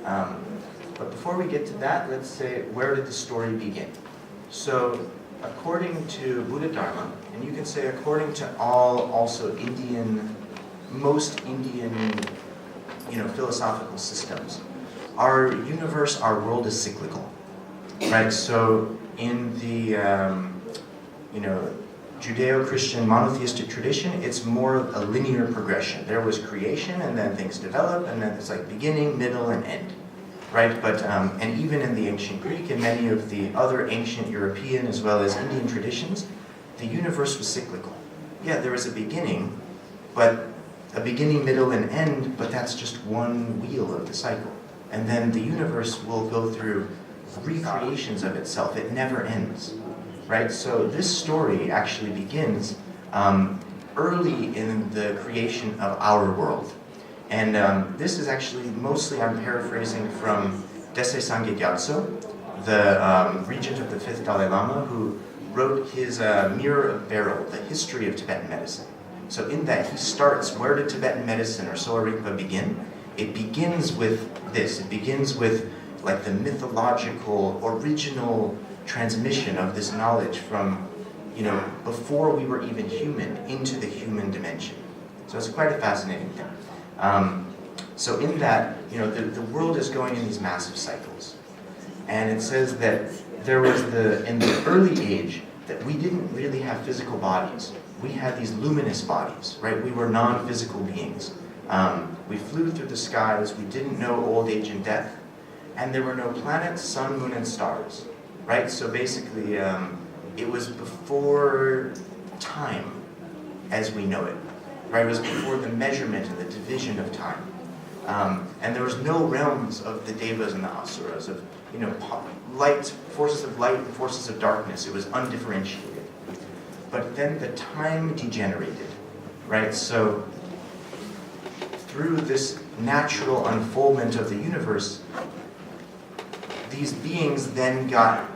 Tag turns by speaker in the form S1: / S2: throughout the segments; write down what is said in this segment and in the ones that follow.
S1: But before we get to that, let's say, where did the story begin? So, according to Buddha Dharma, and you can say according to all also most Indian, philosophical systems, our universe, our world is cyclical, right? So in the, Judeo-Christian monotheistic tradition, it's more a linear progression. There was creation, and then things develop, and then it's like beginning, middle, and end, right? But and even in the ancient Greek and many of the other ancient European as well as Indian traditions, the universe was cyclical. Yeah, there was a beginning, but a beginning, middle, and end, but that's just one wheel of the cycle. And then the universe will go through recreations of itself. It never ends, right? So this story actually begins early in the creation of our world. And this is actually mostly, I'm paraphrasing from Desai Sangye Gyatso, the regent of the 5th Dalai Lama, who wrote his Mirror of Beryl, the history of Tibetan medicine. So in that, he starts, where did Tibetan medicine or Sowa Rigpa begin? It begins with this. It begins with like the mythological, original transmission of this knowledge from, before we were even human into the human dimension. So it's quite a fascinating thing. So in that, the world is going in these massive cycles. And it says that there was in the early age, that we didn't really have physical bodies. We had these luminous bodies, right? We were non-physical beings. We flew through the skies, we didn't know old age and death, and there were no planets, sun, moon, and stars, right? So basically, it was before time as we know it, right? It was before the measurement and the division of time. And there was no realms of the devas and the asuras, of forces of light and forces of darkness. It was undifferentiated. But then the time degenerated, right? So through this natural unfoldment of the universe, these beings then got,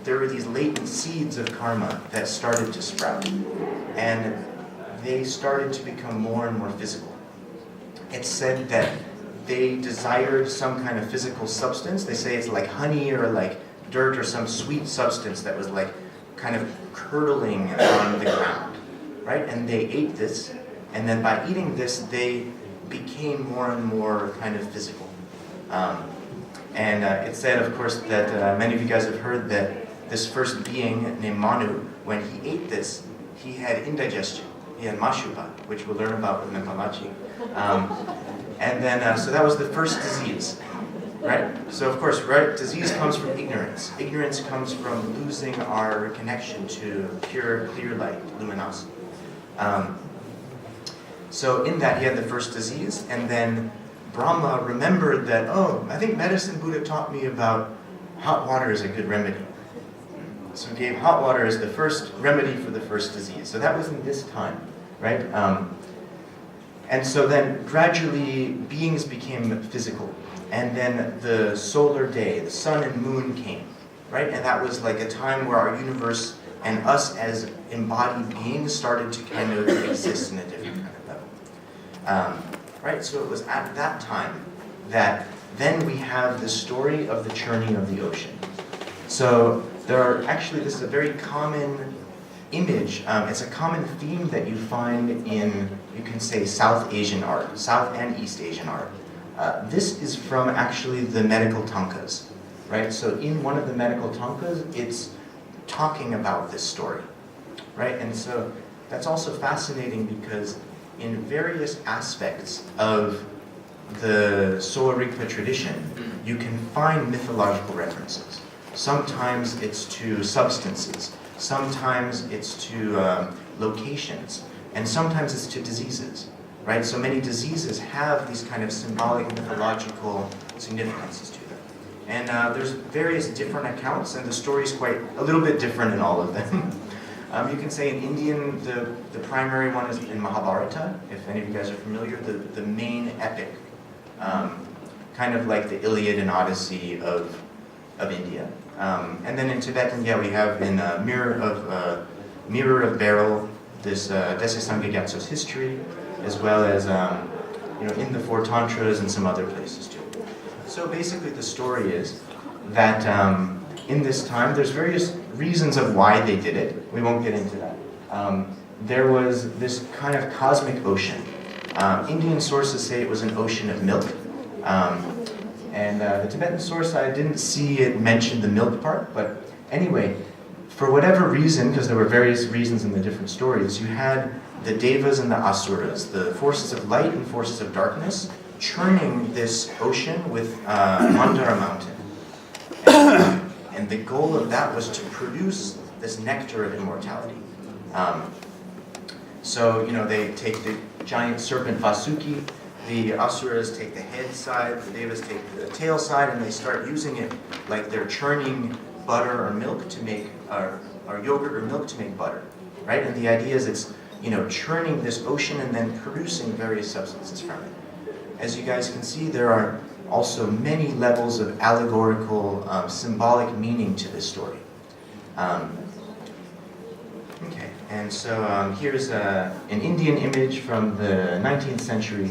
S1: there were these latent seeds of karma that started to sprout. And they started to become more and more physical. It's said that they desired some kind of physical substance. They say it's like honey or like dirt or some sweet substance that was like kind of curdling on the ground, right? And they ate this, and then by eating this, they became more and more kind of physical. And it's said, of course, that many of you guys have heard that this first being named Manu, when he ate this, he had indigestion. He had Mashupa, which we'll learn about with Nepalachi. And then, so that was the first disease, right? So of course, right, disease comes from ignorance. Ignorance comes from losing our connection to pure, clear light, luminosity. So in that, he had the first disease, and then Brahma remembered that, I think medicine Buddha taught me about hot water is a good remedy. So he gave hot water as the first remedy for the first disease. So that was in this time, right? And so then gradually beings became physical. And then the solar day, the sun and moon came, right? And that was like a time where our universe and us as embodied beings started to kind of exist in a different kind of level. Right? So it was at that time that then we have the story of the churning of the ocean. So there are actually, this is a very common image. It's a common theme that you find in, you can say, South Asian art, South and East Asian art. This is from actually the medical tankas, right? So in one of the medical tankas, it's talking about this story, right? And so that's also fascinating because in various aspects of the Sowa Rigpa tradition, you can find mythological references. Sometimes it's to substances, sometimes it's to locations, and sometimes it's to diseases, right? So many diseases have these kind of symbolic mythological significances to them. And there's various different accounts, and the story's quite a little bit different in all of them. You can say in Indian, the primary one is in Mahabharata, if any of you guys are familiar, the main epic, kind of like the Iliad and Odyssey of India. And then in Tibetan, we have in Mirror of Beryl, this Desai Sangye Gyatso's history, as well as in the Four Tantras and some other places too. So basically the story is that in this time, there's various reasons of why they did it. We won't get into that. There was this kind of cosmic ocean. Indian sources say it was an ocean of milk. And the Tibetan source, I didn't see it mention the milk part, but anyway, for whatever reason, because there were various reasons in the different stories, you had the Devas and the Asuras, the forces of light and forces of darkness, churning this ocean with Mandara mountain. And the goal of that was to produce this nectar of immortality. So, they take the giant serpent Vasuki, the Asuras take the head side, the Devas take the tail side, and they start using it like they're churning butter or milk to make, or yogurt or milk to make butter, right? And the idea is it's, churning this ocean and then producing various substances from it. As you guys can see, there are also many levels of allegorical, symbolic meaning to this story. Okay, and so here's an Indian image from the 19th century.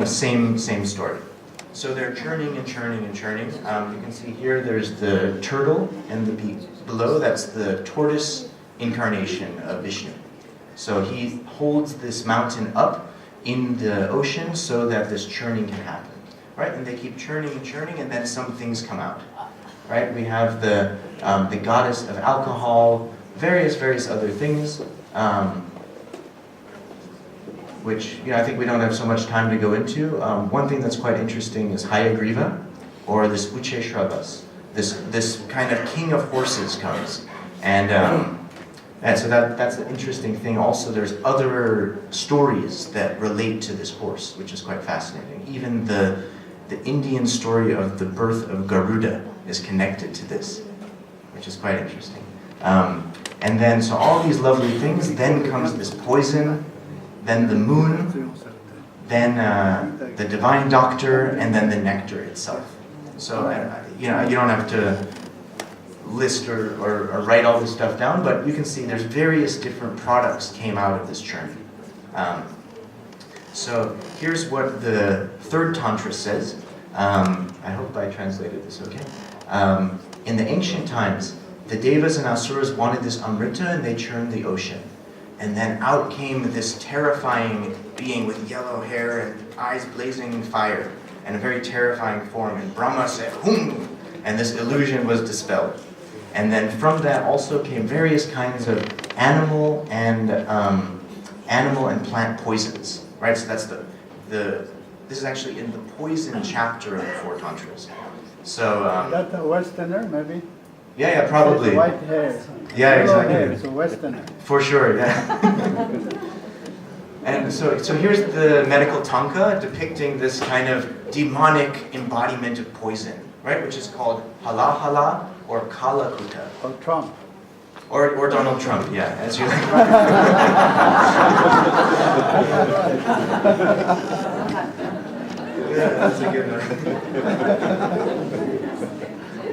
S1: Same story. So they're churning and churning and churning. You can see here there's the turtle, and below that's the tortoise incarnation of Vishnu. So he holds this mountain up in the ocean so that this churning can happen, right? And they keep churning and churning, and then some things come out, right? We have the goddess of alcohol, various other things. Which I think we don't have so much time to go into. One thing that's quite interesting is Hayagriva, or this Ucheshravas. This kind of king of horses comes, and so that's an interesting thing. Also, there's other stories that relate to this horse, which is quite fascinating. Even the Indian story of the birth of Garuda is connected to this, which is quite interesting. And then, so all these lovely things. Then comes this poison. Then the moon, then the divine doctor, and then the nectar itself. So, you don't have to list or write all this stuff down, but you can see there's various different products came out of this churn. So here's what the third Tantra says. I hope I translated this okay. In the ancient times, the Devas and Asuras wanted this Amrita, and they churned the ocean. And then out came this terrifying being with yellow hair and eyes blazing fire, and a very terrifying form. And Brahma said, "Hum!" And this illusion was dispelled. And then from that also came various kinds of animal and plant poisons, right? So that's this is actually in the poison chapter of the Four Tantras. So
S2: that's a Westerner, maybe.
S1: Yeah, probably.
S2: White hair.
S1: Yeah, exactly.
S2: Hair, so Westerner.
S1: For sure, yeah. And so here's the medical tanka depicting this kind of demonic embodiment of poison, right? Which is called halahala or kalakuta.
S2: Or Trump.
S1: Or Donald Trump, yeah, as you like. Yeah, that's a good one.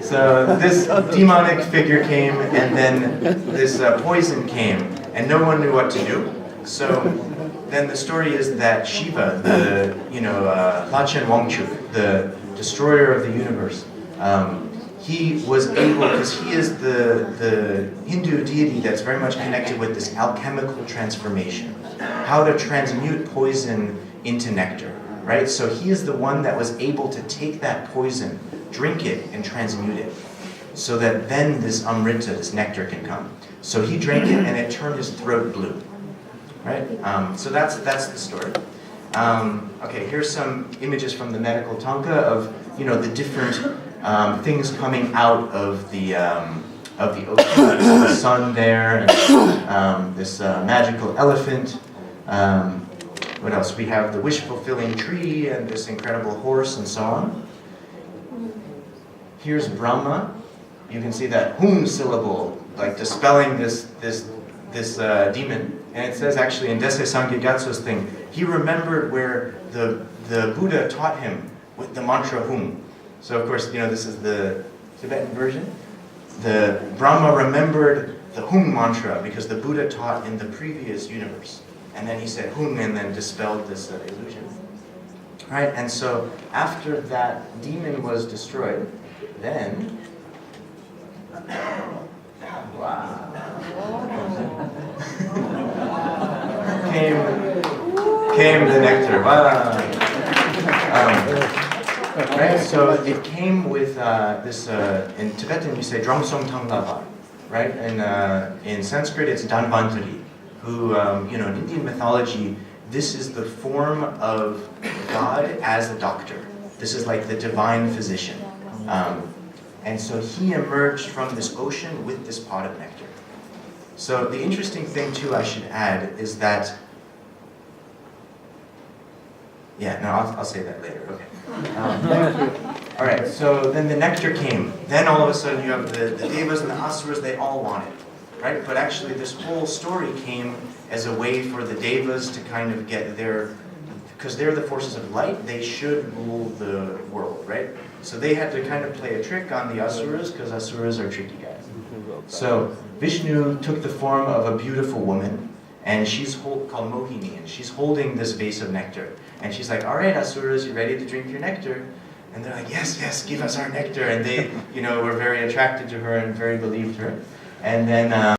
S1: So this demonic figure came, and then this poison came, and no one knew what to do. So then the story is that Shiva, the Lachen Wangchuk, the destroyer of the universe, he was able, because he is the Hindu deity that's very much connected with this alchemical transformation, how to transmute poison into nectar, right? So he is the one that was able to take that poison, drink it, and transmute it, so that then this Amrita, this nectar, can come. So he drank it, and it turned his throat blue, right? So that's the story. Okay, here's some images from the medical tanka of the different things coming out of the ocean. There's the sun there, and this magical elephant. What else? We have the wish-fulfilling tree and this incredible horse and so on. Here's Brahma. You can see that hum syllable, like dispelling this demon. And it says actually in Dese Sanghya thing, he remembered where the Buddha taught him with the mantra hum. So of course, this is the Tibetan version. The Brahma remembered the hum mantra because the Buddha taught in the previous universe. And then he said hum and then dispelled this illusion. Right, and so after that demon was destroyed, then came the nectar. Wow. Right, so it came with this. In Tibetan, you say Dromsong Tanglava, right? And in Sanskrit, it's Dhanvantari, who in Indian mythology, this is the form of God as a doctor. This is like the divine physician. And so he emerged from this ocean with this pot of nectar. So the interesting thing too, I should add, is that, I'll say that later, okay. All right, so then the nectar came. Then all of a sudden you have the devas and the asuras, they all want it, right? But actually this whole story came as a way for the devas to kind of get their, because they're the forces of light, they should rule the world, right? So they had to kind of play a trick on the asuras, because asuras are tricky guys. So Vishnu took the form of a beautiful woman, and she's called Mohini, and she's holding this vase of nectar. And she's like, all right, asuras, you ready to drink your nectar? And they're like, yes, yes, give us our nectar. And they, were very attracted to her and very believed her. And then